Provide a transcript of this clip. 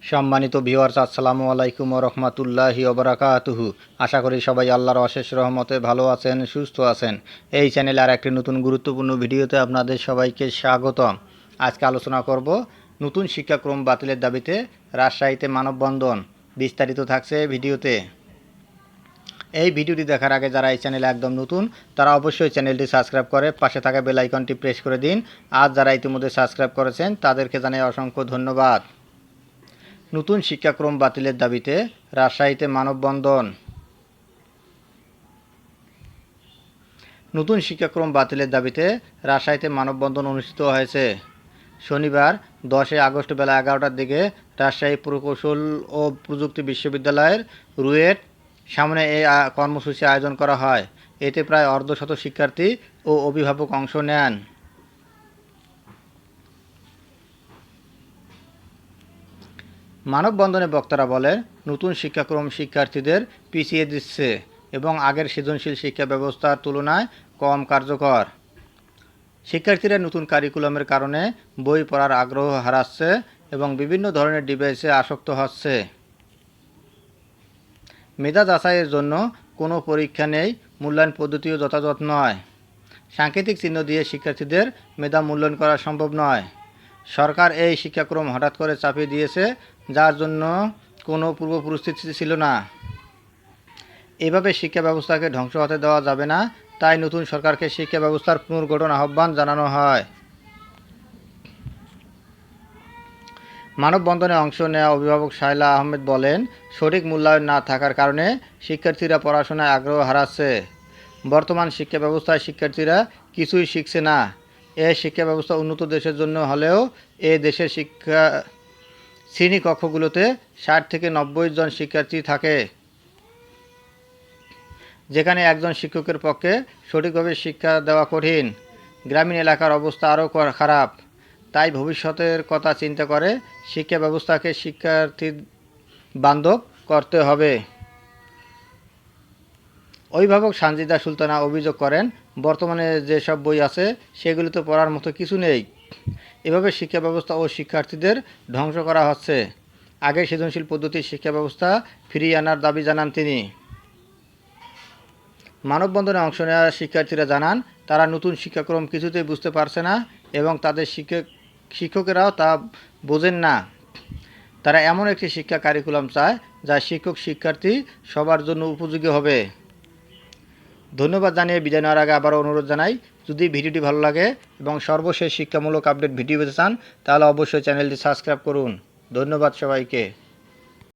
সম্মানিত ভিউয়ার্স, আসসালামু আলাইকুম ওয়া রাহমাতুল্লাহি ওয়া বারাকাতুহু। আশা করি সবাই আল্লাহর অশেষ রহমতে ভালো আছেন, সুস্থ আছেন। এই চ্যানেলে আর একটি নতুন গুরুত্বপূর্ণ ভিডিওতে আপনাদের সবাইকে স্বাগতম। আজকে আলোচনা করব নতুন শিক্ষাক্রম বাতিলের দাবিতে রাজশাহীতে মানববন্ধন। বিস্তারিত থাকছে ভিডিওতে। এই ভিডিওটি দেখার আগে যারা এই চ্যানেলে একদম নতুন তারা অবশ্যই চ্যানেলটি সাবস্ক্রাইব করে পাশে থাকা বেল আইকনটি প্রেস করে দিন। আর যারা ইতিমধ্যে সাবস্ক্রাইব করেছেন তাদেরকে জানাই অসংখ্য ধন্যবাদ। নতুন শিক্ষাক্রম বাতিলের দাবিতে রাজশাহীতে মানববন্ধন। নতুন শিক্ষাক্রম বাতিলের দাবিতে রাজশাহীতে মানববন্ধন অনুষ্ঠিত হয়েছে। শনিবার 10 আগস্ট বেলা 11টার দিকে রাজশাহী প্রকৌশল ও প্রযুক্তি বিশ্ববিদ্যালয়ের রুয়েট সামনে এই কর্মসূচি আয়োজন করা হয়। এতে প্রায় অর্ধশত শিক্ষার্থী ও অভিভাবক অংশ নেন। মানববন্ধনে বক্তারা বলেন, নতুন শিক্ষাক্রম শিক্ষার্থীদের পিছিয়ে দিচ্ছে এবং আগের সৃজনশীল শিক্ষা ব্যবস্থার তুলনায় কম কার্যকর। শিক্ষার্থীরা নতুন কারিকুলামের কারণে বই পড়ার আগ্রহ হারাচ্ছে এবং বিভিন্ন ধরনের ডিভাইসে আসক্ত হচ্ছে। মেধা যাচাইয়ের জন্য কোনো পরীক্ষা নেই, মূল্যায়ন পদ্ধতিও যথাযথ নয়। সাংকেতিক চিহ্ন দিয়ে শিক্ষার্থীদের মেধা মূল্যায়ন করা সম্ভব নয়। সরকার এই শিক্ষাক্রম হঠাৎ করে চাপিয়ে দিয়েছে, যার জন্য কোনো পূর্ব পরিস্থিতি ছিল না। এভাবে শিক্ষা ব্যবস্থাকে ধ্বংস হতে দেওয়া যাবে না, তাই নতুন সরকারকে শিক্ষা ব্যবস্থার পুনর্গঠন আহ্বান জানানো হয়। মানববন্ধনে অংশ নেওয়া অভিভাবক শায়লা আহমেদ বলেন, সঠিক মূল্যায়ন না থাকার কারণে শিক্ষার্থীরা পড়াশোনায় আগ্রহ হারাচ্ছে। বর্তমান শিক্ষা ব্যবস্থায় শিক্ষার্থীরা কিছুই শিখছে না। এই শিক্ষা ব্যবস্থা উন্নত দেশের জন্য হলেও এ দেশের শ্রেণীকক্ষগুলোতে 60 থেকে 90 জন শিক্ষার্থী থাকে, যেখানে একজন শিক্ষকের পক্ষে সঠিকভাবে শিক্ষা দেওয়া কঠিন। গ্রামীণ এলাকার অবস্থা আরও খারাপ। তাই ভবিষ্যতের কথা চিন্তা করে শিক্ষা ব্যবস্থাকে শিক্ষার্থী বান্ধব করতে হবে। অভিভাবক সানজিদা সুলতানা অভিযোগ করেন, বর্তমানে যেসব বই আছে সেগুলিতে পড়ার মতো কিছু নেই। এভাবে শিক্ষা ব্যবস্থা ও শিক্ষার্থীদের ধ্বংস করা হচ্ছে। আগের সৃজনশীল পদ্ধতির শিক্ষা ব্যবস্থা ফিরিয়ে আনার দাবি জানান তিনি। মানববন্ধনে অংশ নেওয়া শিক্ষার্থীরা জানান, তারা নতুন শিক্ষাক্রম কিছুতেই বুঝতে পারছে না এবং তাদের শিক্ষকেরাও তা বোঝেন না। তারা এমন একটি শিক্ষা কারিকুলাম চায় যা শিক্ষক শিক্ষার্থী সবার জন্য উপযোগী হবে। ধন্যবাদ জানিয়ে বিদায় নেওয়ার আগে আবারও অনুরোধ জানাই, যদি ভিডিওটি ভালো লাগে এবং সর্বশেষ শিক্ষামূলক আপডেট ভিডিও পেতে চান তাহলে অবশ্যই চ্যানেলটি সাবস্ক্রাইব করুন। ধন্যবাদ সবাইকে।